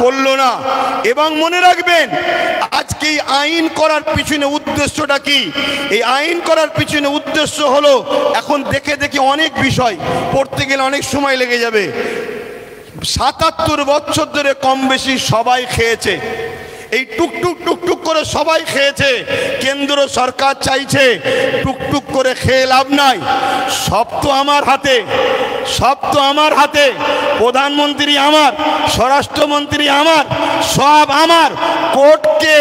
করলো না। এবং মনে রাখবেন, আজকে এই আইন করার পিছনে উদ্দেশ্যটা কি? এই আইন করার পিছনে উদ্দেশ্য হলো, এখন দেখে দেখে অনেক বিষয় পড়তে গেলে অনেক সময় লেগে যাবে। ৭৭ বছর ধরে কম বেশি সবাই খেয়েছে, এই টুকটুক টুকটুক করে সবাই খেয়েছে। কেন্দ্র সরকার চাইছে টুকটুক করে খেয়ে লাভ নাই, সব তো আমার হাতে, সব তো আমার হাতে। প্রধানমন্ত্রী আমার, স্বরাষ্ট্রমন্ত্রী আমার, সব আমার। কোর্টকে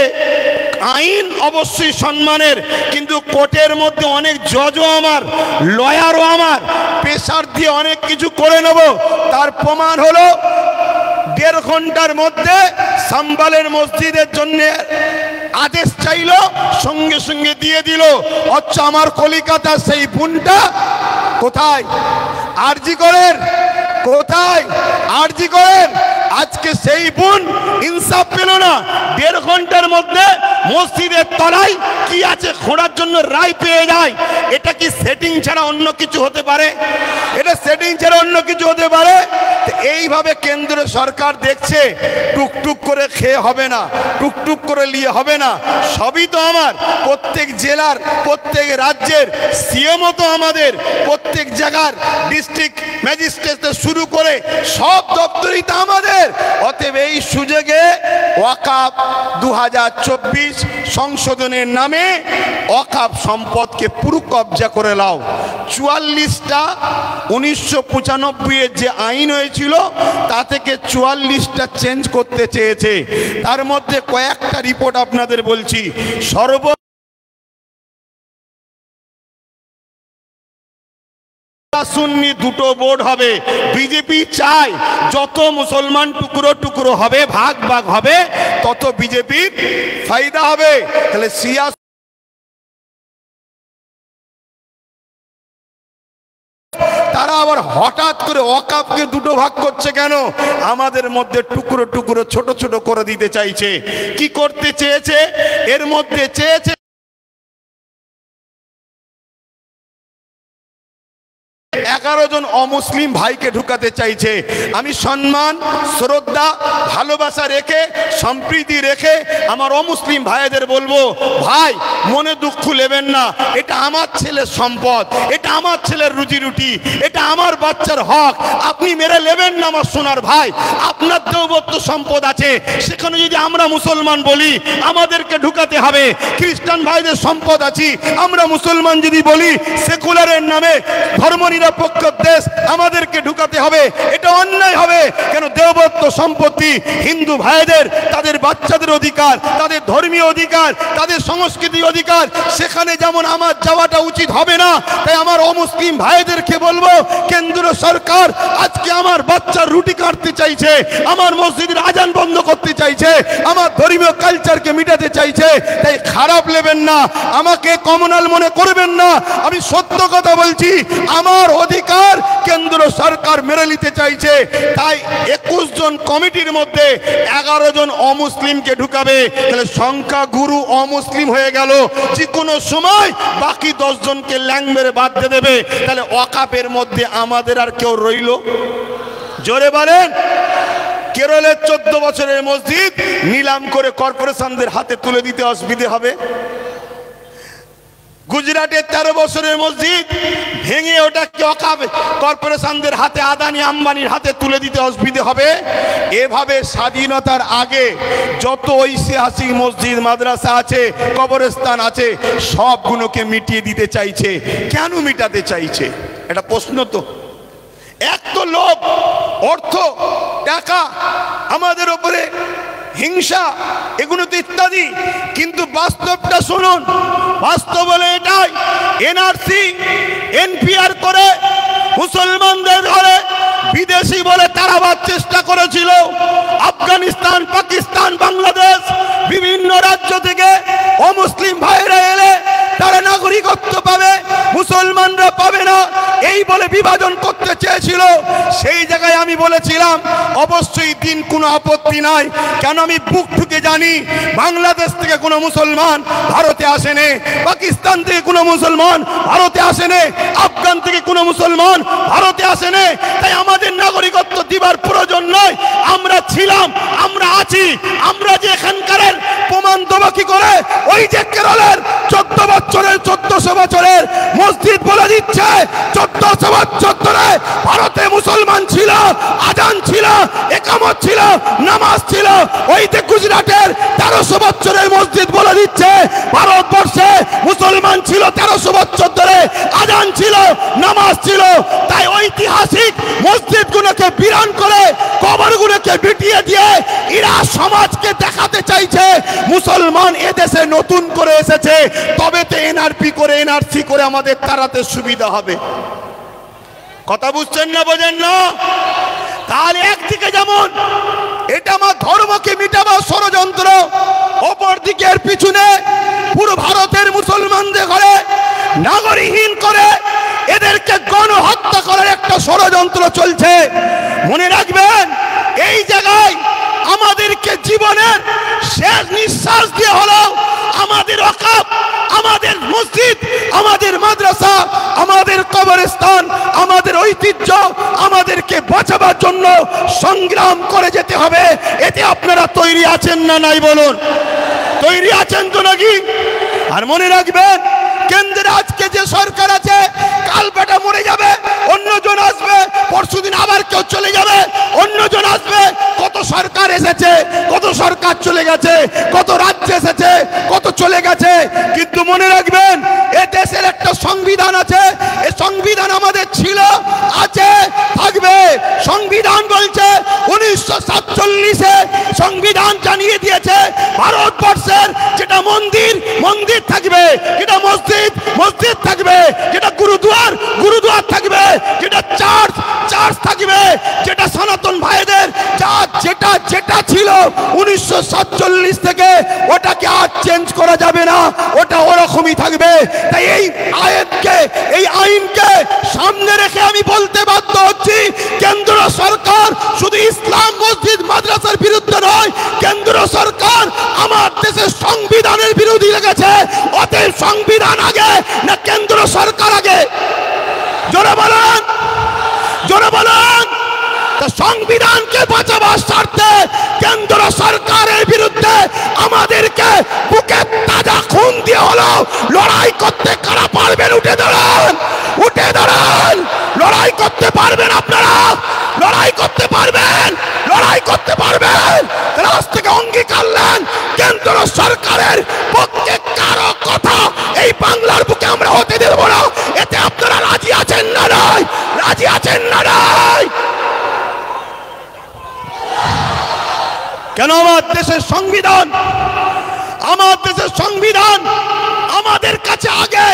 আইন অবশ্যই সম্মানের, কিন্তু কোর্টের মধ্যে অনেক জজও আমার, লয়ারও আমার। প্রেসার দিয়ে অনেক কিছু করে নেব। তার প্রমাণ হলো ১.৫ ঘন্টার মধ্যে সাম্বালের মসজিদের জন্য আদেশ চাইলো, সঙ্গে সঙ্গে দিয়ে দিল। অথচ আমার কলিকাতার সেই বোনটা কোথায়? আরজি করেন কোথায়? আরজি করেন। আজকে সেই বোন ইনসাফ পেল না। ১.৫ ঘন্টার মধ্যে মসজিদের তলায় কি আছে খোঁড়ার জন্য রায় পেয়ে যায়। এটা কি সেটিং ছাড়া অন্য কিছু হতে পারে? এটা সেটিং ছাড়া অন্য কিছু হতে পারে? এইভাবে কেন্দ্র সরকার দেখছে টুকটুক করে খেয়ে হবে না, টুকটুক করে নিয়ে হবে না। সবই তো আমার। প্রত্যেক জেলার, প্রত্যেক রাজ্যের সিএমও তো আমাদের, প্রত্যেক জায়গার ডিস্ট্রিক্ট ম্যাজিস্ট্রেট শুরু করে সব দপ্তরই তো আমাদের। অতএব এই সুযোগে ওয়াকাফ ২০২৪ সংশোধনের নামে ওয়াকাফ সম্পদকে পুরো কবজা করে নাও। ৪৪টা ১৯৯৫-এর যে আইন হয়েছিল তা থেকে ৪৪টা চেঞ্জ করতে চেয়েছে। তার মধ্যে কয়েকটা রিপোর্ট আপনাদের বলছি। সুন্নি দুটো বোর্ড হবে। বিজেপি চায় যত মুসলমান টুকরো টুকরো হবে, ভাগ ভাগ হবে, তত বিজেপির ফায়দা হবে। তাহলে তারা আবার হঠাৎ করে ওয়াকাফকে দুটো ভাগ করছে কেন? আমাদের মধ্যে টুকরো টুকরো ছোট ছোট করে দিতে চাইছে। কি করতে চেয়েছে? এর মধ্যে চেয়েছে 11 জন অমুসলিম ভাইকে ঢুকাতে চাইছে। আমি সম্মান, শ্রদ্ধা, ভালোবাসা রেখে, সম্প্রীতি রেখে আমার অমুসলিম ভাইদের বলবো, ভাই মনে দুঃখ নেবেন না। এটা আমার ছেলের সম্পদ, এটা আমার ছেলের রুজি রুটি, এটা আমার বাচ্চার হক। আপনি মেরে নেবেন না আমার সোনার ভাই। আপনার দেবত্ব সম্পদ আছে, সেখানে যদি আমরা মুসলমান বলি আমাদেরকে ঢুকাতে হবে। খ্রিস্টান ভাইদের সম্পদ আছে, আমরা মুসলমান যদি বলি সেকুলারের নামে ধর্ম নিরপেক্ষ দেশ আমাদেরকে ঢুকাতে হবে। এটা অন্যায় হবে। কেন? দেবত্ব সম্পত্তি হিন্দু ভাইদের, তাদের বাচ্চাদের অধিকার, তাদের ধর্মীয় অধিকার, তাদের সংস্কৃতি অধিকার, সেখানে যেমন আমার যাওয়াটা উচিত হবে না। তাই আমার অমুসলিম ভাইদেরকে বলবো, কেন্দ্র সরকার আজকে আমার বাচ্চার রুটি কাটতে চাইছে, আমার মসজিদের আজান বন্ধ করতে চাইছে, আমার ধর্মীয় কালচারকে মিটাতে চাইছে। তাই খারাপ নেবেন না, আমাকে কমনাল মনে করবেন না। আমি সত্য কথা বলছি। আমার অধিকার কেন্দ্র সরকার মেরে নিতে চাইছে। তাই 21 জন কমিটির মধ্যে 11 জন অমুসলিমকে ঢুকাবে। তাহলে সংখ্যা গুরু অমুসলিম হয়ে গেল। যে কোনো সময় বাকি 10 জনকে ল্যাং মেরে বাদ দিয়ে দেবে। তাহলে ওয়াকাফের মধ্যে আমাদের আর কেউ রইল? জোরে বলেন। কেরলের 14 বছরের মসজিদ নিলাম করে কর্পোরেশনদের হাতে তুলে দিতে অসুবিধে হবে। গুজরাটের 13 বছরের মসজিদ ভেঙে ওটাকে ওয়াকাফ কর্পোরেশনদের হাতে, আদানি আম্বানির হাতে তুলে দিতে অসুবিধে হবে। এভাবে স্বাধীনতার আগে যত ঐতিহাসিক মসজিদ, মাদ্রাসা আছে, কবরস্থান আছে, সবগুলোকে মিটিয়ে দিতে চাইছে। কেন মিটাতে চাইছে? এটা প্রশ্ন তো। এক তো লোভ, অর্থ, টাকা, আমাদের উপরে হিংসা, এগুলো তো ইত্যাদি। কিন্তু বাস্তবটা শুনুন। বাস্তব বলে এটাই, এনআরসি এনপিআর করে মুসলমানদের ঘরে বিদেশি বলে তাড়াবার চেষ্টা করেছিল। আফগানিস্তান, পাকিস্তান, বাংলাদেশ বিভিন্ন রাজ্য থেকে অমুসলিম ভাইরা এলে তারা নাগরিকত্ব পাবে, মুসলমানরা পাবে না, এই বলে বিভাজন করতে চেয়েছিল। ছিল সেই জায়গায় আমি বলেছিলাম অবশ্যই দিন কোনো আপত্তি নাই, কেন আমি বুক ঠুকে জানি বাংলাদেশ থেকে কোনো মুসলমান ভারতে আসেনি, পাকিস্তান থেকে কোনো মুসলমান ভারতে আসেনি, আফগান থেকে কোনো মুসলমান ভারতে আসেনি। তাই আমাদের নাগরিকত্ব দিবার প্রয়োজন নয়। আমরা ছিলাম, আমরা আছি, আমরা যে এখানকার প্রমাণ দেবো কি করে? ওই যে কেরলের 14 বছরের 1400 বছরের মসজিদ বলে দিচ্ছে 1400 বছর ধরে ভারতে মুসলমান ছিল, আজান ছিল, একামত ছিল, নামাজ ছিল। ওই যে গুজরাটের 1300 বছরের মসজিদ বলে দিচ্ছে ভারতবর্ষে মুসলমান ছিল 1300 বছর ধরে, আজান ছিল, নামাজ ছিল। তাই ঐতিহাসিক মসজিদগুলোকে বিরান করে কবরগুলোকে বিটিয়ে দিয়ে এরা সমাজকে দেখাতে চাইছে মুসলমান এদেশে নতুন করে এসেছে, তবে তো এনআরপি করে এনআরসি করে আমাদের তাড়াতে সুবিধা হবে। কথা বুঝছেন না, বোঝেন না? তাহলে একদিকে যেমন এটা আমার ধর্মকে মিটাবার ষড়যন্ত্র, অপর দিকে এর পিছনে পুরো ভারতের মুসলমানদের ঘরে নাগরিকহীন করে এদেরকে গণহত্যা করার একটা ষড়যন্ত্র চলছে। মনে রাখবেন, এই জায়গায় আমাদেরকে জীবনের শেষ নিঃশ্বাস দিয়ে হলো আমাদের ওয়াকফ, আমাদের মসজিদ, আমাদের মাদ্রাসা, আমাদের কবরস্থান, আমাদের ঐতিহ্য আমাদেরকে বাঁচাবার জন্য সংগ্রাম করে যেতে হবে। এতে আপনারা তৈরি আছেন না নাই বলুন? তৈরি আছেন তো নাকি? আর মনে রাখবেন, কেন্দ্রে আজকে যে সরকার আছে কাল বেটা মরে যাবে, অন্যজন আসবে, পরশুদিন আবার কেউ চলে যাবে, অন্যজন আসবে। কত সরকার এসেছে, কত সরকার চলে গেছে, কত রাজ্য এসেছে, কত চলে গেছে, কিন্তু মনে রাখবেন এ দেশের একটা সংবিধান আছে। এই সংবিধান আমাদের ছিল, আছে, থাকবে। সংবিধান বলছে 1947-এ সংবিধান জানিয়ে দিয়েছে ভারতবর্ষের যেটা মন্দির মন্দির থাকবে, যেটা মসজিদ মসজিদ থাকবে, যেটা গুরুদুয়ার গুরুদুয়ার থাকবে, যেটা চার্চ চার্চ থাকবে, যেটা সনাতন ভাইদের যা যেটা যেটা ছিল 1947 থেকে ওটাকে আর চেঞ্জ করা যাবে না, ওটা ওরকমই থাকবে। তাই এই আইনকে সামনে রেখে আমি বলতে বাধ্য হচ্ছি, কেন্দ্র সরকার শুধু ইসলাম মসজিদ মাদ্রাসার বিরুদ্ধে নয়, কেন্দ্র সরকার আমার দেশের সংবিধানের বিরোধী লেগেছে। অতএব সংবিধান আগে না কেন্দ্র সরকার আগে? জোরে বলেন, জোরে বলেন। সংবিধানকে বাঁচাবার স্বার্থে কেন্দ্র সরকারের বিরুদ্ধে আমাদেরকে বুকে তাজা খুন দিয়ে হলো লড়াই করতে কারা পারবেন? উঠে দাঁড়ান, উঠে দাঁড়ান। লড়াই করতে পারবেন আপনারা? লড়াই করতে পারবেন? লড়াই করতে পারবেন? রাজ থেকে অঙ্গীকার নেন, কেন্দ্র সরকারের পক্ষে কারো কথা এই বাংলার বুকে আমরা হতে দেব না। এতে আপনারা রাজি আছেন না নাই? রাজি আছেন না নাই? কেন? আমার দেশের সংবিধান, আমার দেশের সংবিধান আমাদের কাছে আগে।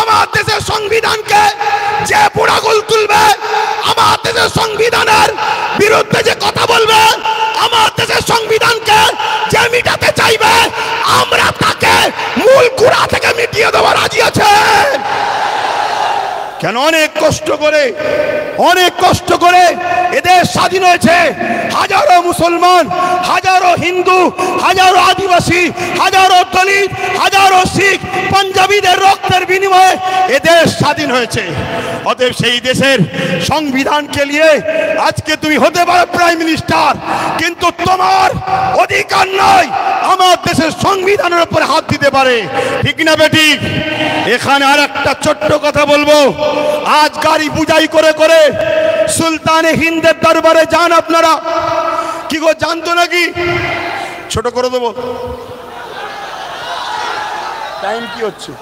আমার দেশের সংবিধানকে যে পোড়াগুল তুলবে, আমার দেশের সংবিধানের বিরুদ্ধে যে কথা বলবে, আমার দেশের সংবিধানকে যে মিটাতে চাইবে, আমরা তাকে মূল গোড়া থেকে মিটিয়ে দেওয়া রাজি আছে। কেন? অনেক কষ্ট করে এদের স্বাধীন হয়েছে। হাজারো মুসলমান, হাজারো হিন্দু, হাজারো আদিবাসী, হাজারো দলিত, হাজারো শিখ, পাঞ্জাবিদের রক্তের বিনিময়ে এদের স্বাধীন হয়েছে। অতএব সেই দেশের সংবিধানকে নিয়ে আজকে তুমি হতে পারো প্রাইম মিনিস্টার, কিন্তু তোমার অধিকার নয় আমার দেশের সংবিধানের উপর হাত দিতে পারে। ঠিক না বেঠিক? এখানে আর একটা ছোট্ট কথা বলবো। আজ গাড়ি বুঝাই করে করে সুলতানে হিন্দের দরবারে যান আপনারা। কি গো, জানতো নাকি? ছোট করে দেবো, টাইম কি হচ্ছে?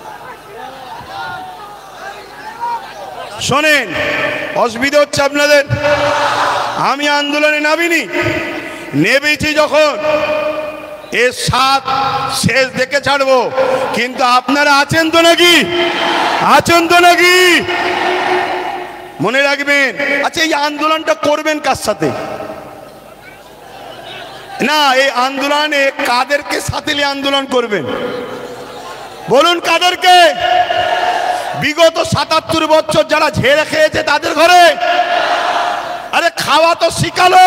শোনেন, অসুবিধা হচ্ছে আপনাদের। আমি আন্দোলনে নামিনি, নেমেছি যখন এর সাত শেষ দেখে ছাড়বো, কিন্তু আপনারা আছেন তো নাকি? আছেন তো নাকি? মনে রাখবেন। আচ্ছা, এই আন্দোলনটা করবেন কার সাথে? না, এই আন্দোলনে কাদেরকে সাথে নিয়ে আন্দোলন করবেন বলুন? কাদেরকে? বিগত ৭৭ বছর যারা ঝেড়ে খেয়েছে তাদের ঘরে, খাওয়া তো শিখালো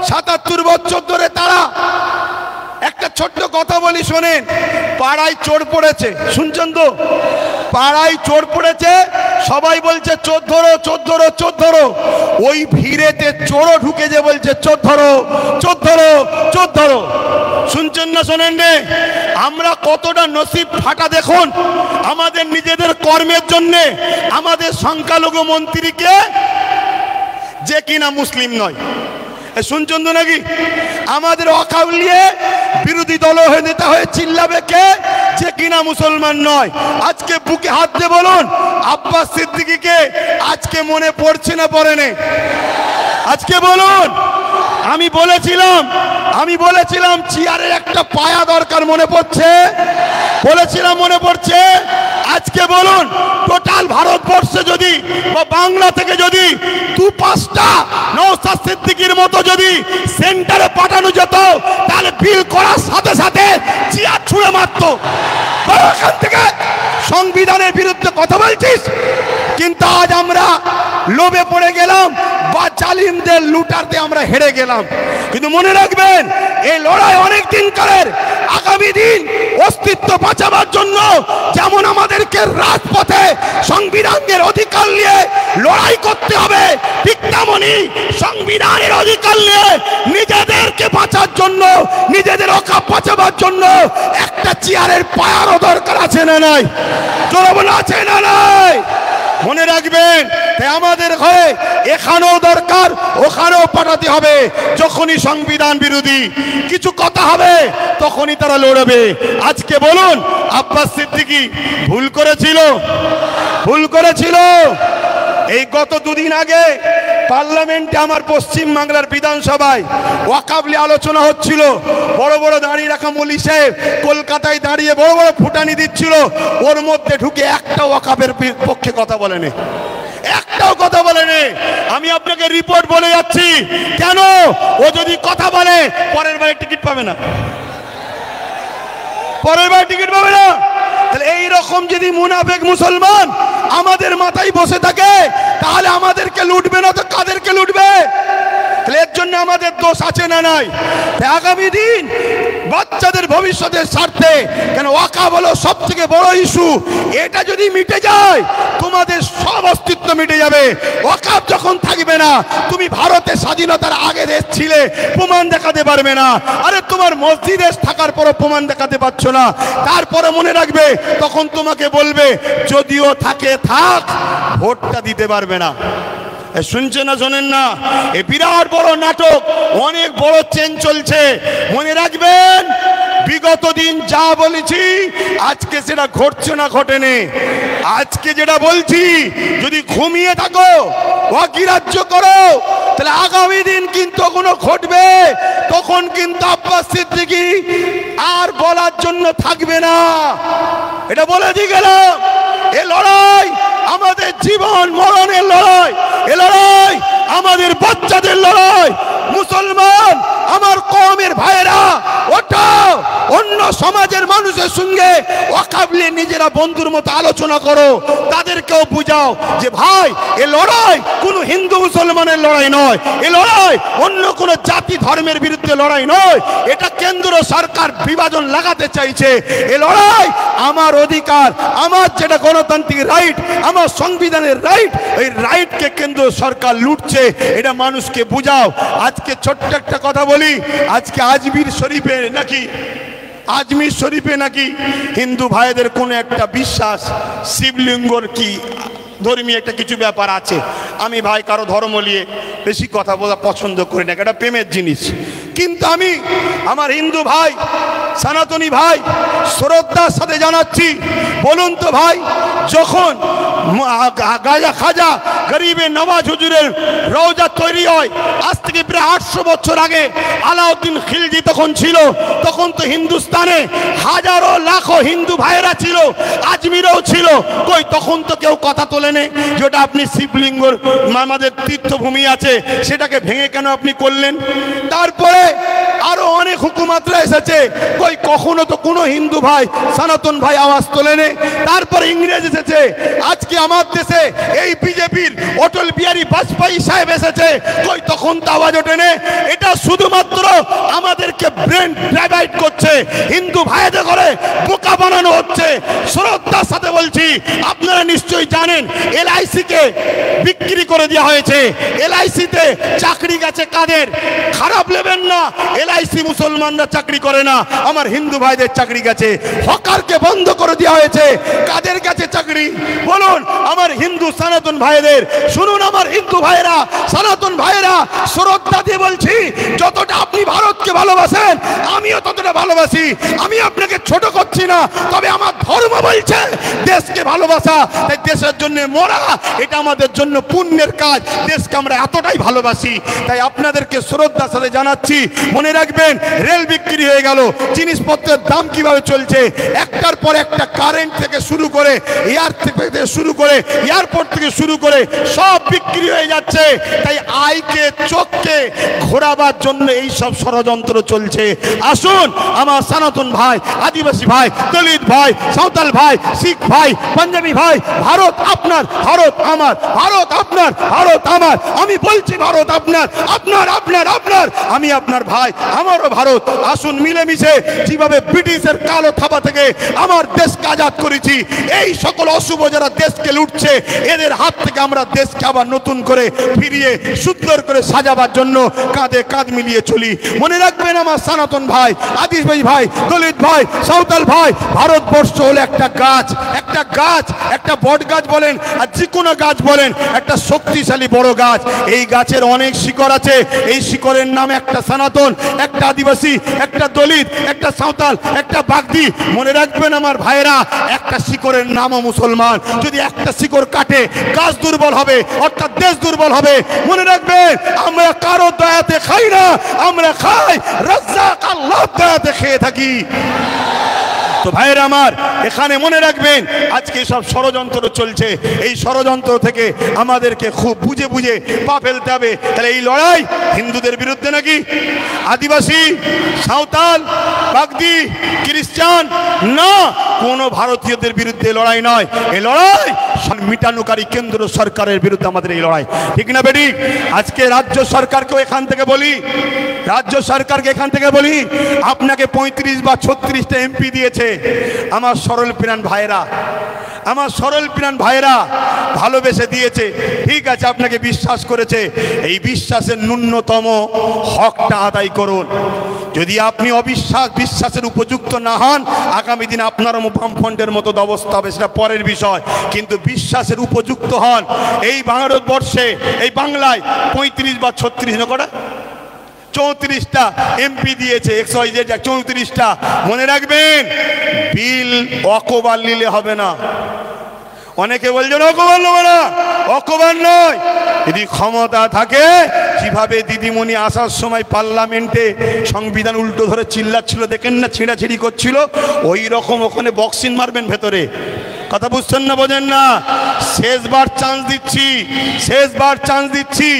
৭৭ বছর ধরে তারা। একটা ছোট্ট কথা বলি শোনেন, পাড়ায় চোর পড়েছে, শুনছেন তো? পাড়ায় চোর পড়েছে, সবাই বলছে চোর ধরো চোর ধরো চোর ধরো। ওই ভিড়েতে চোরও ঢুকে যে বলছে চোর ধরো চোর ধরো চোর ধরো। শুনছেন না শোনেন রে? আমরা কতটা নসিব ফাটা দেখুন, আমাদের নিজেদের কর্মের জন্যে আমাদের সংখ্যালঘু মন্ত্রীকে, যে কিনা মুসলিম নয়, শুনছেন তো নাকি? আমাদের ওয়াকফ নিয়ে বিরোধী দল হয়ে নেতা হয়ে চিল্লাবে কে? যে কিনা মুসলমান নয়। আজকে বুকে হাত দিয়ে বলুন, আব্বাস সিদ্দিকীকে আজকে মনে পড়ছে না পড়ে নেই? আজকে বলুন। আমি বলেছিলাম চেয়ারের একটা পায়া দরকার, মনে পড়ছে? বলেছিলাম মনে পড়ছে? আজকে বলুন, টোটাল ভারতবর্ষে যদি বা বাংলা থেকে যদি ২-৫টা নওশাদ সিদ্দিকীর মতো যদি সেন্টারে পাঠানো যেত, তাহলে বিল করার সাথে সাথে চেয়ার ছুঁড়ে মারত। এখান থেকে সংবিধানের বিরুদ্ধে কথা বলছিস, কিন্তু আজ আমরা লোভে পড়ে গেলাম বা জালিমদের লুটারতে আমরা হেরে গেলাম। কিন্তু মনে রাখবেন, এই লড়াই অনেক দিন কালের। আগামী দিন অস্তিত্ব বাঁচাবার জন্য যেমন আমাদেরকে রাজপথে সংবিধানের অধিকার নিয়ে লড়াই করতে হবে, ঠিক তেমনি সংবিধানের অধিকার নিয়ে নিজেদেরকে বাঁচার জন্য, নিজেদের ওয়াকফ বাঁচাবার জন্য একটা চেয়ারের পায়ারও দরকার আছে না নাই? জোরে বলে আছে না নাই? মনে রাখবেন, তাই আমাদের ঘরে এখানেও দরকার, ওখানেও পাঠাতে হবে। যখনই সংবিধান বিরোধী কিছু কথা হবে, তখনই তারা লড়বে। আজকে বলুন, আব্বাস সিদ্দিকী ভুল করেছিল। এই গত দুদিন আগে পার্লামেন্টে, আমার পশ্চিম বাংলার বিধানসভায় ওয়াকফ নিয়ে আলোচনা হচ্ছিল। বড় বড় দাঁড়িয়ে রাখা মৌলী সাহেব কলকাতায় দাঁড়িয়ে বড় বড় ফুটানি দিচ্ছিল, ওর মধ্যে ঢুকে একটা ওয়াকফের পক্ষে কথা বলেনি, একটাও কথা বলেনি। আমি আপনাকে রিপোর্ট বলে যাচ্ছি, কেন? ও যদি কথা বলে পরের বারে টিকিট পাবে না, তাহলে এইরকম যদি মুনাফিক মুসলমান আমাদের মাথায় বসে থাকে, তাহলে আমাদেরকে লুটবে না তো কাদেরকে লুটবে? তাহলে এর জন্য আমাদের দোষ আছে না নাই? আগামী দিন বাচ্চাদের ভবিষ্যতের স্বার্থে, কেন ওয়াকফ হলো সব থেকে বড় ইস্যু, এটা যদি মিটে যায় তোমাদের সব অস্তিত্ব মিটে যাবে। ওয়াকফ যখন থাকবে না, তুমি ভারতে স্বাধীনতার আগে দেশ ছিলে, প্রমাণ দেখাতে পারবে না। আরে তোমার মসজিদে থাকার পরও প্রমাণ দেখাতে পারছো না, তারপরে মনে রাখবে, তখন তোমাকে বলবে যদিও থাকে থাক, ভোটটা দিতে পারবে না। শুনছে না শোনেন না? এ বিরাট বড় নাটক, অনেক বড় চেন চলছে। মনে রাখবেন, বিগত দিন যা বলেছি আজকে সেটা ঘটছে না ঘটেনি। আজকে যেটা বলছি, যদি ঘুমিয়ে থাকো, অগ্রাহ্য করো, তাহলে আগামী দিন কিন্তু কোনো ঘটবে, তখন কিন্তু আব্বাস সিদ্দিকী আর বলার জন্য থাকবে না। এটা বলে দিয়ে গেলাম। এ লড়াই আমাদের জীবন মরণের লড়াই, এ লড়াই আমাদের বাচ্চাদের লড়াই। মুসলমান আমার কওমের ভাইরা, ওঠাও, অন্য সমাজের মানুষের সঙ্গে ওয়াকফ নিয়ে নিজেরা বন্ধুর মতো আলোচনা করো, তাদেরকেও বুঝাও যে ভাই, এ লড়াই কোনো হিন্দু মুসলমানের লড়াই নয়, এ লড়াই অন্য কোনো জাতি ধর্মের বিরুদ্ধে লড়াই নয়। এটা কেন্দ্র সরকার বিভাজন লাগাতে চাইছে। এ লড়াই আমার অধিকার, আমার যেটা গণতান্ত্রিক রাইট, আমার সংবিধানের রাইট, এই রাইটকে কেন্দ্র সরকার লুটছে, এটা মানুষকে বুঝাও। আজকে ছোট্ট একটা কথা বলি, আজকে আজমির শরীফে নাকি হিন্দু ভাইদের কোনো একটা বিশ্বাস, শিবলিঙ্গর কি ধর্মীয় একটা কিছু ব্যাপার আছে। আমি ভাই কারো ধর্ম নিয়ে বেশি কথা বলা পছন্দ করি না, এটা প্রেমের জিনিস। কিন্তু আমি আমার হিন্দু ভাই, সনাতনী ভাই শ্রদ্ধার সাথে জানাচ্ছি, বলুন তো ভাই, যখন খাজা গরিবে নওয়াজ হুজুরের রওজা তৈরি হয়, আজ থেকে প্রায় 800 বছর আগে, আলাউদ্দিন খিলজি তখন ছিল, তখন তো হিন্দুস্তানে হাজারো লাখো হিন্দু ভাইয়েরা ছিল, আজমিরেও ছিল, কই তখন তো কেউ কথা তোলেনি যেটা আপনি শিবলিঙ্গর আমাদের তীর্থভূমি আছে, সেটাকে ভেঙে কেন আপনি করলেন? তারপরে আরো অনেক অনেক হুকুমতরা এসেছে, কই কখনো তো কোনো হিন্দু ভাই সনাতন ভাই আওয়াজ তোলেনি। তারপরে ইংরেজ এসেছে, আজকে আমার দেশে এই বিজেপির অটল বিহারী বাজপেয়ী সাহেব এসেছে, কই তখন তো আওয়াজ ওঠেনি। এটা শুধুমাত্র আমাদেরকে ব্রেন ডাইভার্ট করছে, হিন্দু ভাইদের করে বোকা বানানো হচ্ছে। শ্রদ্ধার সাথে বলছি, আপনারা নিশ্চয়ই জানেন এলআইসি কে বিক্রি করে দেওয়া হয়েছে। এলআইসিতে চাকরি গেছে কাদের? খারাপ নেবেন না, এলআইসি মুসলমানরা চাকরি করে না, আমার হিন্দু ভাইদের চাকরি গেছে। হকারকে বন্ধ করে দেওয়া হয়েছে, কাদের কাছে চাকরি বলুন? আমার হিন্দু সনাতন ভাইদের। শুনুন আমার হিন্দু ভাইরা, সনাতন ভাইরা, শ্রদ্ধা দিয়ে বলছি, যতটা আপনি ভারতকে ভালোবাসেন আমিও ততটা ভালোবাসি। আমি আপনাকে ছোট করছি না, তবে আমার ধর্ম বলছে দেশকে ভালোবাসা, তাই দেশের জন্য মরা এটা আমাদের জন্য পুণ্যের কাজ। দেশকে আমরা এতটাই ভালোবাসি, তাই আপনাদেরকে শ্রদ্ধার সাথে জানাচ্ছি, মনে রাখবেন রেল বিক্রি হয়ে গেল, জিনিসপত্রের দাম কিভাবে চলছে, একটার পর একটা, কারেন্ট থেকে শুরু করে, এয়ার থেকে শুরু করে, এয়ারপোর্ট থেকে শুরু করে সব বিক্রি হয়ে যাচ্ছে। তাই আয়কে চোখকে ঘোরাবার জন্য এই সব ষড়যন্ত্র চলছে। আসুন আমার সনাতন ভাই, আদিবাসী ভাই, দলিত ভাই, সাঁওতাল ভাই, শিখ ভাই, পাঞ্জাবি ভাই, ভারত আপনার, ভারত আমার, ভারত আপনার, ভারত আমার। আমি বলছি ভারত আপনার, আপনার আপনার আপনার, আমি আপনার ভাই, আমারও ভারত। আসুন মিলেমিশে যেভাবে ব্রিটিশের কালো থাবা থেকে আমার দেশকে আজাদ করেছি, এই সকল অশুভ যারা দেশকে লুটছে এদের হাত থেকে আমরা দেশকে আবার নতুন করে ফিরিয়ে সুন্দর করে সাজাবার জন্য কাঁধে কাঁধ মিলিয়ে চলি। মনে রাখবেন আমার সনাতন ভাই, আদিবাসী ভাই, দলিত ভাই, সাঁওতাল ভাই, ভারতবর্ষ হলো একটা গাছ, একটা গাছ, একটা বট গাছ বলেন আর যে কোনো গাছ বলেন, একটা শক্তিশালী বড় গাছ। এই গাছের অনেক শিকড় আছে, এই শিকড়ের নাম একটা সনাতন, একটা আদিবাসী, একটা দলিত, একটা সাঁওতাল, একটা বাগদি। মনে রাখবেন আমার ভাইরা, একটা শিকড়ের নামও মুসলমান। যদি একটা শিকড় কাটে গাছ দুর্বল হবে, অর্থাৎ দেশ দুর্বল হবে। মনে রাখবেন আমরা কারো দয়াতে খাই না, আমরা খাই রাজ্জাক আল্লাহর দয়াতে খেয়ে থাকি। তো ভাইরা আমার, এখানে মনে রাখবেন আজকে সব ষড়যন্ত্র চলছে, এই ষড়যন্ত্র থেকে আমাদেরকে খুব বুঝে বুঝে পা ফেলতে হবে। তাহলে এই লড়াই হিন্দুদের বিরুদ্ধে নাকি আদিবাসী, সাঁওতাল, বাগদি, খ্রিস্টান না, কোন ভারতীয়দের বিরুদ্ধে লড়াই নয়। এই লড়াই মিটানুকারী কেন্দ্র সরকারের বিরুদ্ধে আমাদের এই লড়াই, ঠিক না বেটি? আজকে রাজ্য সরকারকেও এখান থেকে বলি, রাজ্য সরকারকে এখান থেকে বলি, আপনাকে 35 বা 36টা এমপি দিয়েছে আমার সরল প্রাণ ভাইরা, আমার সরল প্রাণ ভাইরা ভালোবেসে দিয়েছে, ঠিক আছে, আপনাকে বিশ্বাস করেছে। এই বিশ্বাসের ন্যূনতম হকটা আদায় করুন। যদি আপনি বিশ্বাসের উপযুক্ত না হন, আগামী দিনে আপনার বামফ্রন্টের মতো অবস্থা হবে, সেটা পরের বিষয়। কিন্তু বিশ্বাসের উপযুক্ত হন। এই ভারতবর্ষে, এই বাংলায় 35 বা 36 না কটা 34টা এমপি দিয়েছে, 34টা। মনে রাখবেন বিল অকবার নিলে হবে না। অনেকে বলছেন অকবার নেব না, অকবার নয়। যদি ক্ষমতা থাকে, যেভাবে দিদিমণি আসার সময় পার্লামেন্টে সংবিধান উল্টো ধরে চিল্লাচ্ছিল, দেখেন না, ছিঁড়াছিঁড়ি করছিল, ওই রকম ওখানে বক্সিং মারবেন ভেতরে। কথা বুঝছেন না, বোঝেন না? শেষবার চান্স দিচ্ছি, শেষবার চান্স দিচ্ছি।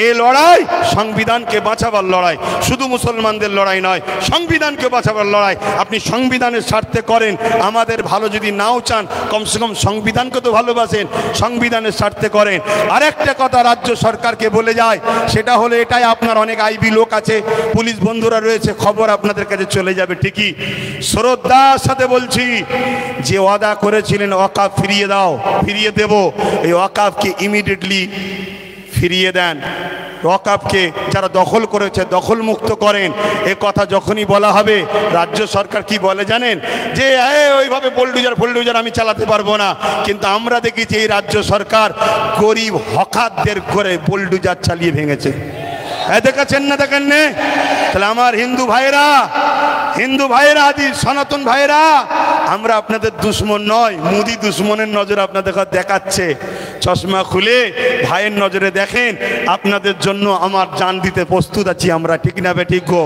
এই লড়াই সংবিধানকে বাঁচাবার লড়াই, শুধু মুসলমানদের লড়াই নয়, সংবিধানকে বাঁচাবার লড়াই। আপনি সংবিধানের স্বার্থে করেন, আমাদের ভালো যদি নাও চান, কমসে কম সংবিধানকে তো ভালোবাসেন, সংবিধানের স্বার্থে করেন। আরেকটা কথা রাজ্য সরকারকে বলে যায়, সেটা হলো এটাই, আপনার অনেক আইবি লোক আছে, পুলিশ বন্ধুরা রয়েছে, খবর আপনাদের কাছে চলে যাবে ঠিকই। শ্রদ্ধার সাথে বলছি, যে ওয়াদা করেছিলেন ওয়াকাফ ফিরিয়ে দাও, ফিরিয়ে দেব, এই ওয়াকাফকে ইমিডিয়েটলি ফিরিয়ে দেন। ওয়াকাফকে যারা দখল করেছে দখল মুক্ত করেন। এ কথা যখনই বলা হবে, রাজ্য সরকার কি বলে জানেন? যে ওইভাবে বোলডুজার আমি চালাতে পারবো না। কিন্তু আমরা দেখেছি এই রাজ্য সরকার গরিব হকারদের করে বোলডুজার চালিয়ে ভেঙেছে। দেখেছেন না? দেখেন না? তাহলে আমার হিন্দু ভাইরা, হিন্দু ভাইরা, আদি সনাতন ভাইরা, আমরা আপনাদের দুশ্মন নয়। মোদি দুশ্মনের নজর আপনাদের দেখাচ্ছে। চশমা খুলে ভাইয়ের নজরে দেখেন, আপনাদের জন্য আমার জান দিতে প্রস্তুত আছি আমরা, ঠিক না বেঠিক গো?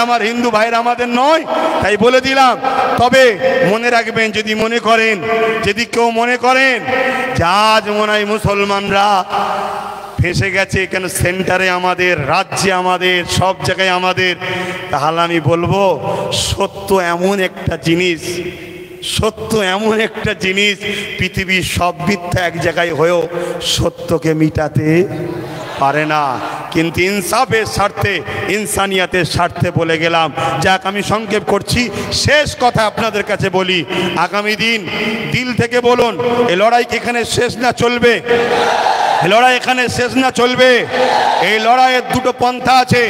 আমার হিন্দু ভাইরা আমাদের নয়, তাই বলে দিলাম। তবে মনে রাখবেন, যদি মনে করেন, যদি কেউ মনে করেন যে আজ মনে হয় মুসলমানরা ফেসে গেছে কেন সেন্টারে আমাদের, রাজ্যে আমাদের, সব জায়গায় আমাদের। তাহলে আমি বলবো সত্য এমন একটা জিনিস, সত্য এমন একটা জিনিস, পৃথিবীর সব মিথ্যা এক জায়গায় হয়েও সত্যকে মিটাতে পারে না। কিন্তু ইনসাফের স্বার্থে, ইনসানিয়াতের স্বার্থে বলে গেলাম। যাক, আমি সংক্ষেপ করছি, শেষ কথা আপনাদের কাছে বলি, আগামী দিন দিল থেকে বলুন, এই লড়াই এখানে শেষ না চলবে, লড়াই এখানে শেষ না চলবে। এই লড়াইয়ের দুটো পন্থা আছে।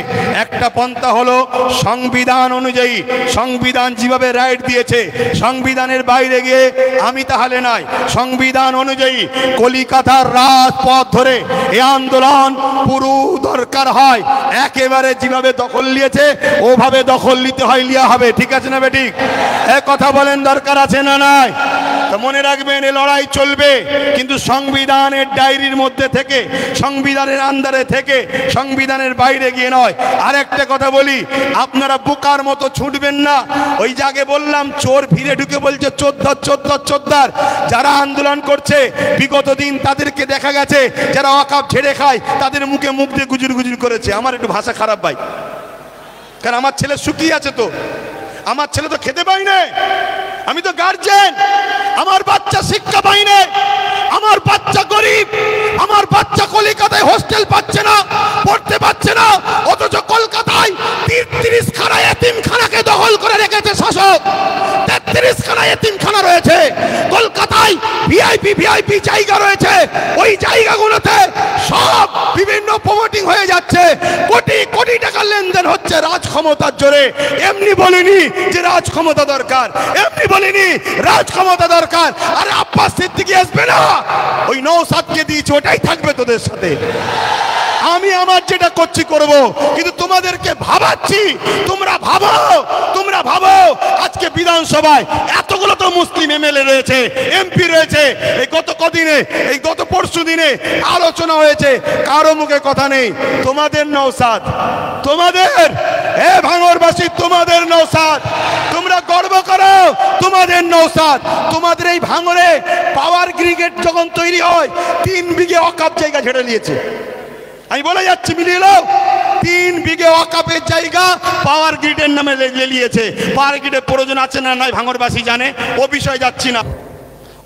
একটা পন্থা হলো সংবিধান অনুযায়ী, সংবিধান যেভাবে রাইট দিয়েছে, সংবিধানের বাইরে গিয়ে আমি তাহলে নাই, সংবিধান অনুযায়ী কলিকাতার রাজপথ ধরে এই আন্দোলন পুরো দরকার হয়, একেবারে যেভাবে দখল নিয়েছে ওভাবে দখল নিতে হয়, লিয়া হবে। ঠিক আছে না বেঠিক? এক কথা বলেন, দরকার আছে না নাই? তো মনে রাখবেন, এই লড়াই চলবে, কিন্তু সংবিধানের ডায়েরির মধ্যে থেকে, সংবিধানের আন্ডারে থেকে, সংবিধানের বাইরে গিয়ে নয়। আর একটা কথা বলি, আপনারা বোকার মতো ছুটবেন না। ওই জায়গায় বললাম, চোর ভিড়ে ঢুকে বলছে চোদ্দার চোদ্দার চোদ্দার। যারা আন্দোলন করছে বিগত দিন তাদেরকে দেখা গেছে, যারা ওয়াকাফ ছেড়ে খায় তাদের মুখে মুখ দিয়ে গুজুর গুজুর করেছে। আমার একটু ভাষা খারাপ ভাই, কারণ আমার ছেলে শুকিয়ে আছে, তো আমার ছেলে তো খেতে পাই না, আমি তো গার্জেন, আমার বাচ্চা শিক্ষা পাই না, আমার বাচ্চা গরিব, আমার বাচ্চা কলকাতায় হোস্টেল পাচ্ছে না, পড়তে পাচ্ছে না, অথচ কলকাতায় 33 খানা এতিমখানাকে দখল করে রেখেছে শাসক। 33 খানা এতিমখানা রয়েছে কলকাতায়, ভিআইপি জায়গা রয়েছে, ওই জায়গাগুলোতে সব বিভিন্ন প্রমোটিং হয়ে যাচ্ছে, কোটি কোটি টাকার লেনদেন হচ্ছে রাজ ক্ষমতার জোরে। এমনি বলিনি যে রাজ ক্ষমতা দরকার, এমনি বলিনি রাজ ক্ষমতা দরকার। আরে আব্বাস সিদ্দিকী আসবে না, ওই নওশাদকে দিয়েছে, ওটাই থাকবে তোদের সাথে। আমি আমার যেটা করছি করব, কিন্তু তোমাদেরকে ভাবাচ্ছি, তোমরা ভাবো, তোমরা ভাবো। আজকে বিধানসভায় এতগুলো তো মুসলিম এমএলএ রয়েছে, এমপি রয়েছে, এই গত কদিনে, এই গত পরশু দিনে আলোচনা হয়েছে, কারো মুখে কথা নেই। তোমাদের নওশাদ, তোমাদের ভাঙড়বাসী, তোমাদের নওশাদ, তোমরা গর্ব করো, তোমাদের নওশাদ। তোমাদের এই ভাঙড়ে পাওয়ার গ্রিগেড যখন তৈরি হয়, 3 বিঘে ওয়াকফ জায়গা ছেড়ে নিয়েছে। আমি বলে যাচ্ছি, মিলিয়ে নাও, 3 বিঘে ওয়াকফের জায়গা পাওয়ার গ্রিডের নামে নিয়েছে। পাওয়ার গ্রিডের প্রয়োজন আছে না নাই ভাঙড়বাসী জানে, ও বিষয়ে যাচ্ছি না।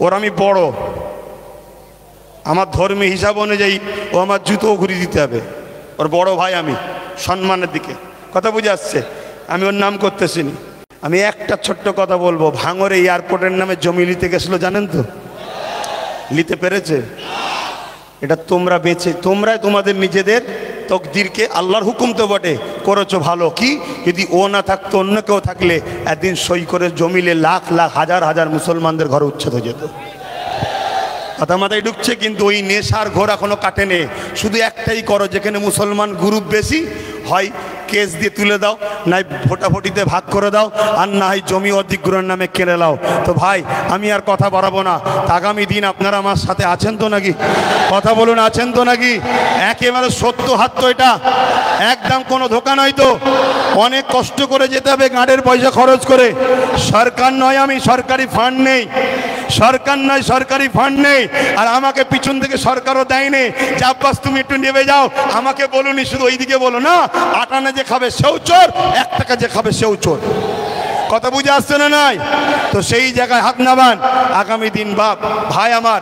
ওর আমি বড়, আমার ধর্মীয় হিসাব অনুযায়ী ও আমার জুতো ঘুরিয়ে দিতে হবে, ওর বড় ভাই আমি, সম্মানের দিকে কথা বুঝে আসছে। আমি ওর নাম করতেছি না। আমি একটা ছোট্ট কথা বলবো, ভাঙড়ে এয়ারপোর্টের নামে জমি নিতে গেছিল, জানেন তো? নিতে পেরেছে? এটা তোমরা বেঁচে, তোমরাই তোমাদের নিজেদের তকদিরকে, আল্লাহর হুকুম তো বটে, করেছো ভালো। কি যদি ও না থাকতো, অন্য কেউ থাকলে একদিন সই করে জমিলে লাখ লাখ হাজার হাজার মুসলমানদের ঘর উচ্ছেদ হয়ে যেত। কথা মাথায় ঢুকছে? কিন্তু ওই নেশার ঘোর এখনো কাটেনি। শুধু একটাই করো, যেখানে মুসলমান গ্রুপ বেশি হয় কেস দিয়ে তুলে দাও, নাই ভোটাভুটিতে ভাগ করে দাও, আর না হয় জমি অধিগ্রহণের নামে কেড়ে দাও। তো ভাই, আমি আর কথা বাড়াবো না। আগামী দিন আপনারা আমার সাথে আছেন তো নাকি? কথা বলুন, আছেন তো নাকি? একেবারে সত্য হাত তো, এটা একদম কোনো ধোকা নয় তো। অনেক কষ্ট করে যেতে হবে, গাঁড়ের পয়সা খরচ করে। সরকার নয়, আমি সরকারি ফান্ড নেই, সরকার নয়, সরকারি ফান্ড নেই। আর আমাকে পিছন থেকে সরকারও দেয়নি যে আব্বাস তুমি একটু নেবে যাও। আমাকে বলুনি, শুধু ওইদিকে বলো না, 8 আনা যে খাবে সেও চোর, 1 টাকা যে খাবে সেও চোর। কথা বুঝে আসছে না নাই? তো সেই জায়গায় হাত নামান। আগামী দিন বাপ ভাই আমার,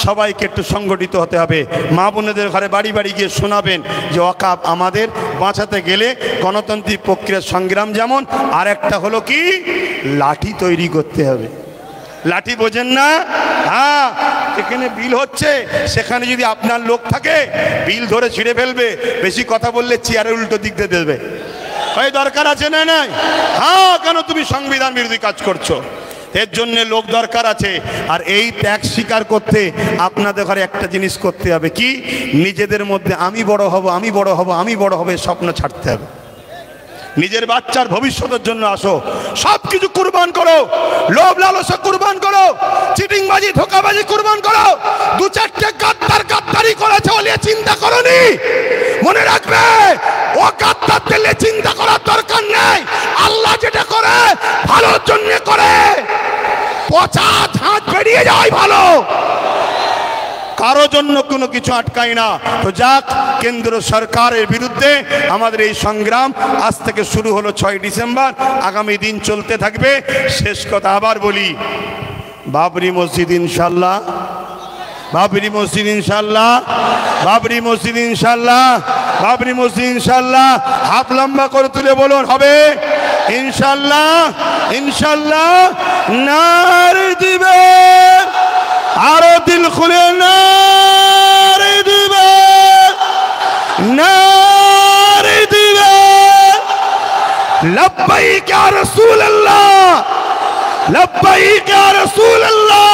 সবাইকে একটু সংগঠিত হতে হবে। মা বোনেদের ঘরে বাড়ি বাড়ি গিয়ে শোনাবেন যে ওয়াকফ আমাদের বাঁচাতে গেলে গণতান্ত্রিক প্রক্রিয়ার সংগ্রাম যেমন, আর একটা হলো কি, লাঠি তৈরি করতে হবে। লাঠি বোঝেন না? হ্যাঁ, যেখানে বিল হচ্ছে সেখানে যদি আপনার লোক থাকে, বিল ধরে ছিঁড়ে ফেলবে। বেশি কথা বললে চেয়ারের উল্টো দিক দিয়ে দেবে। ওই দরকার আছে না নাই? হ্যাঁ, কেন তুমি সংবিধান বিরোধী কাজ করছো? এর জন্য লোক দরকার আছে। আর এই ত্যাগ স্বীকার করতে আপনাদের ঘরে একটা জিনিস করতে হবে, কি? নিজেদের মধ্যে আমি বড় হব, আমি বড় হব, আমি বড় হবে স্বপ্ন ছাড়তে হবে। নিজের বাচ্চার ভবিষ্যতের জন্য আসো, সবকিছু কুরবান করো, লোভ লালসা কুরবান করো, চিটিংবাজি ধোকাবাজি কুরবান করো। 2-4টে গাদ্দারি করেছে বলে চিন্তা করনি। মনে রাখবে, ও গাদ্দারদের চিন্তা করার দরকার নেই। আল্লাহ যেটা করে ভালোর জন্য করে। পচা ঝাঁজ বেরিয়ে যায় ভালো। কারো জন্য কোনো কিছু আটকায় না। তো যাক, কেন্দ্র সরকারের বিরুদ্ধে আমাদের এই সংগ্রাম আজ থেকে শুরু হলো 6 ডিসেম্বর, আগামী দিন চলতে থাকবে। শেষ কথা আবার বলি, বাবরি মসজিদ ইনশাল্লাহ, বাবরি মসজিদ ইনশাল্লাহ, বাবরি মসজিদ ইনশাল্লাহ, বাবরি মসজিদ ইনশাল্লাহ। হাত লম্বা করে তুলে বলুন, হবে ইনশাল্লাহ, ইনশাল্লাহ। নারে দিবে, আরো দিল খুলে নারে দিবে, নারে দিবে। লব্বাইক ইয়া রাসূলুল্লাহ, লব্বাইক ইয়া রাসূলুল্লাহ।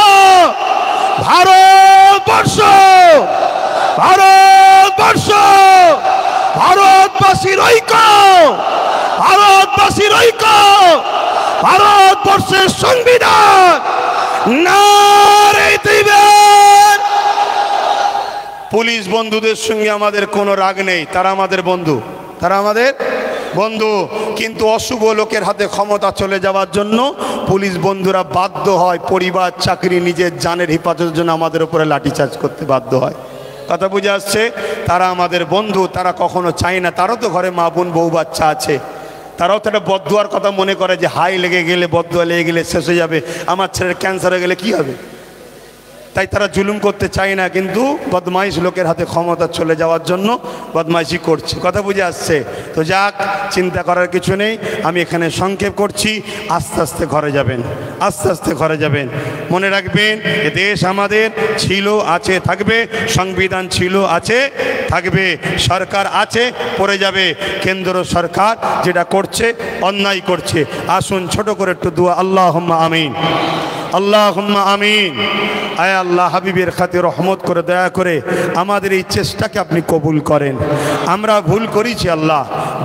ভারতবর্ষ, ভারতবর্ষ, ভারতবাসীর ঐক্য, ভারতবাসীর ঐক্য, ভারতবর্ষের সংবিধান নারে দিবেন। পুলিশ বন্ধুদের সঙ্গে আমাদের কোনো রাগ নেই, তারা আমাদের বন্ধু, তারা আমাদের বন্ধু। কিন্তু অশুভ লোকের হাতে ক্ষমতা চলে যাওয়ার জন্য পুলিশ বন্ধুরা বাধ্য হয় পরিবার, চাকরি, নিজের জানের হেফাজতের জন্য আমাদের উপরে লাঠিচার্জ করতে বাধ্য হয়। কথা বুঝে আসছে? তারা আমাদের বন্ধু, তারা কখনো চায় না, তারও তো ঘরে মা বোন বউ বাচ্চা আছে, তারাও তো একটা বদদুয়ার কথা মনে করে যে হাই লেগে গেলে, বদদুয়া লেগে গেলে শেষ হয়ে যাবে, আমার ছেলের ক্যান্সার হয়ে গেলে কি হবে। তাই তারা জুলুম করতে চায় না, কিন্তু বদমাইশ লোকের হাতে ক্ষমতা চলে যাওয়ার জন্য বদমাইশি করছে। কথা বুঝে আসছে? তো যাক, চিন্তা করার কিছু নেই। আমি এখানে সংক্ষেপ করছি, আস্তে আস্তে ঘরে যাবেন, আস্তে আস্তে ঘরে যাবেন। মনে রাখবেন, এ দেশ আমাদের ছিল, আছে, থাকবে। সংবিধান ছিল, আছে, থাকবে। সরকার আছে, পড়ে যাবে। কেন্দ্র সরকার যেটা করছে অন্যায় করছে। আসুন ছোট করে একটু দোয়া, আল্লাহুম্মা আমিন, আল্লাহুম্মা আমিন। আয় আল্লাহ, হাবিবের খাতির রহমত করে দয়া করে আমাদের এই চেষ্টাকে আপনি কবুল করেন। আমরা ভুল করেছি আল্লাহ,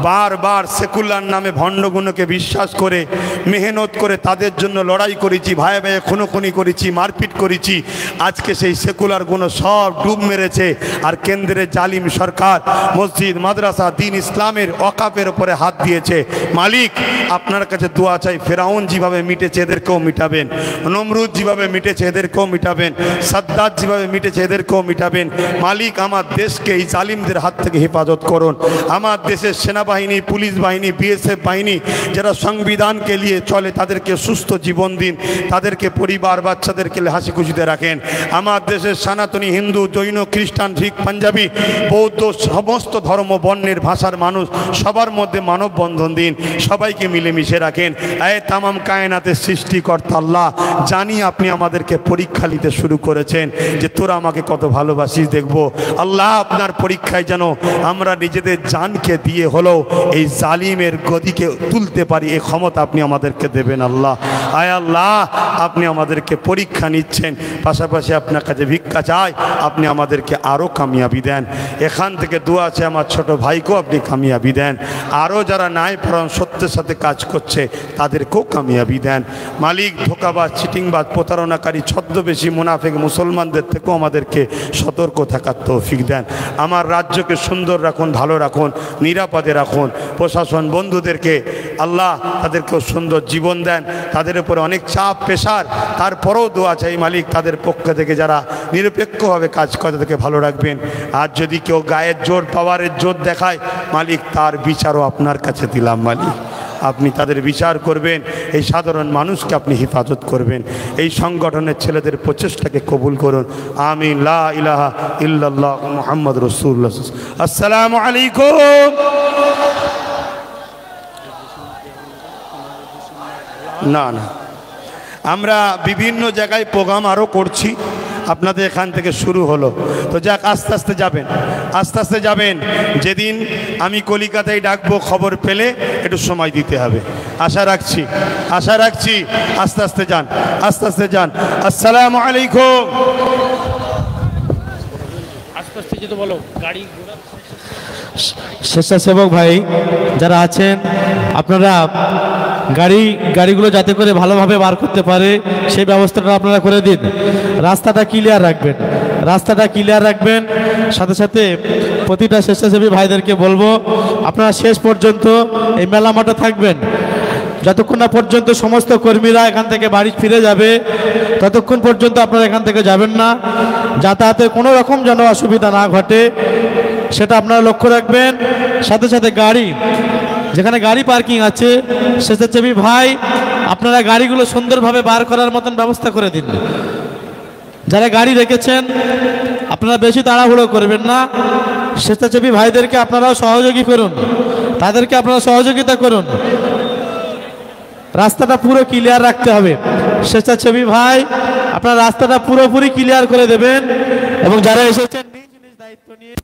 বারবার সেকুলার নামে ভণ্ডগুণকে বিশ্বাস করে মেহনত করে তাদের জন্য লড়াই করেছি, ভাই ভাই খুনোখুনি করেছি, মারপিট করেছি। আজকে সেই সেকুলার গুণ সব ডুব মেরেছে। আর কেন্দ্রের জালিম সরকার মসজিদ, মাদ্রাসা, দিন ইসলামের ওয়াকাফের উপরে হাত দিয়েছে। মালিক, আপনার কাছে দোয়া চাই, ফেরাউন যেভাবে মিটেছে এদেরকেও মিটাবেন, নমরুদ যেভাবে মিটেছে এদেরকেও মিটাবেন, সাদ্দাত যেভাবে মিটেছে এদেরকেও মিটাবেন। মালিক, আমার দেশকে এই জালিমদের হাত থেকে হেফাজত করুন। আমার দেশের সেনাবাহিনী, পুলিশ বাহিনী, বিএসএফ বাহিনী যারা সংবিধানকে নিয়ে চলে তাদেরকে সুস্থ জীবন দিন, তাদেরকে পরিবার, বাচ্চাদেরকে হাসি খুশিতে রাখেন। আমার দেশের সনাতনী, হিন্দু, জৈন, খ্রিস্টান, শিখ, পাঞ্জাবি, বৌদ্ধ, সমস্ত ধর্ম, বর্ণের, ভাষার মানুষ সবার মধ্যে মানববন্ধন দিন, সবাইকে মিলেমিশে রাখেন। এ তামাম কায়নাতের সৃষ্টিকর্তা আল্লাহ, জানি আপনি আমাদেরকে পরীক্ষা নিতে শুরু করেছেন যে তোরা আমাকে কত ভালোবাসিস দেখব। আল্লাহ, আপনার পরীক্ষায় যেন আমরা নিজেদের জানকে দিয়ে হলেও এই জালিমের গদিকে তুলতে পারি, এই ক্ষমতা আপনি আমাদেরকে দেবেন আল্লাহ। আয় আল্লাহ, আপনি আমাদেরকে পরীক্ষা নিচ্ছেন, পাশাপাশি আপনার কাছে ভিক্ষা চাই, আপনি আমাদেরকে আরও কামিয়াবি দেন। এখান থেকে দোয়া আছে আমার ছোট ভাইকেও আপনি কামিয়াবি দেন। আরও যারা ন্যায় পরায়ণ সত্যের সাথে কাজ করছে তাদেরকেও কামিয়াবি দেন। মালিক, ধোঁকাবাজ, চিটিংবাজ, প্রতারণাকারী, ছদ্মবেশী মুনাফিক মুসলমানদের থেকেও আমাদেরকে সতর্ক থাকার তৌফিক দেন। আমার রাজ্যকে সুন্দর রাখুন, ভালো রাখুন, নিরাপদে রাখুন। প্রশাসন বন্ধুদেরকে আল্লাহ তাদেরকেও সুন্দর জীবন দেন। তাদের উপরে অনেক চাপ, প্রেশার, তারপরেও দোয়া চাই মালিক তাদের পক্ষ থেকে যারা নিরপেক্ষভাবে কাজ করে তাদেরকে ভালো রাখবেন। আর যদি কেউ গায়ের জোর, পাওয়ারের জোর দেখায় মালিক, তার বিচারও আপনার কাছে দিলাম মালিক, আপনি তাদের বিচার করবেন। এই সাধারণ মানুষকে আপনি হেফাজত করবেন। এই সংগঠনের ছেলেদের প্রচেষ্টাকে কবুল করুন। আমিন। লা ইলাহা ইল্লাল্লাহ মুহাম্মদ রাসূলুল্লাহ। আসসালামু আলাইকুম। না না, আমরা বিভিন্ন জায়গায় প্রোগ্রাম আরও করছি, আপনাদের এখান থেকে শুরু হলো। তো যাক, আস্তে আস্তে যাবেন, আস্তে আস্তে যাবেন। যেদিন আমি কলিকাতায় ডাকবো খবর পেলে একটু সময় দিতে হবে, আশা রাখছি, আশা রাখছি। আস্তে আস্তে যান, আস্তে আস্তে যান। আসসালামু আলাইকুম। আস্তে আস্তে যেতে বলো। গাড়ি স্বেচ্ছাসেবক ভাই যারা আছেন, আপনারা গাড়িগুলো যাতে করে ভালোভাবে বার করতে পারে সেই ব্যবস্থাটা আপনারা করে দিন। রাস্তাটা ক্লিয়ার রাখবেন, রাস্তাটা ক্লিয়ার রাখবেন। সাথে সাথে প্রতিটা স্বেচ্ছাসেবী ভাইদেরকে বলবো, আপনারা শেষ পর্যন্ত এই মেলা মাঠে থাকবেন। যতক্ষণ না পর্যন্ত সমস্ত কর্মীরা এখান থেকে বাড়ি ফিরে যাবে ততক্ষণ পর্যন্ত আপনারা এখান থেকে যাবেন না। যাতায়াতের কোনো রকম যেন অসুবিধা না ঘটে সেটা আপনারা লক্ষ্য রাখবেন। সাথে সাথে গাড়ি, যেখানে গাড়ি পার্কিং আছে স্বেচ্ছাসেবী ভাই আপনারা গাড়িগুলো সুন্দরভাবে বার করার মতন ব্যবস্থা করে দিন। যারা গাড়ি রেখেছেন আপনারা বেশি তাড়াহুড়ো করবেন না। স্বেচ্ছাসেবী ভাইদেরকে আপনারাও সহযোগী করুন, তাদেরকে আপনারা সহযোগিতা করুন। রাস্তাটা পুরো ক্লিয়ার রাখতে হবে। স্বেচ্ছাসেবী ভাই আপনারা রাস্তাটা পুরোপুরি ক্লিয়ার করে দেবেন এবং যারা এসেছেন নিজ নিজ দায়িত্ব নিয়ে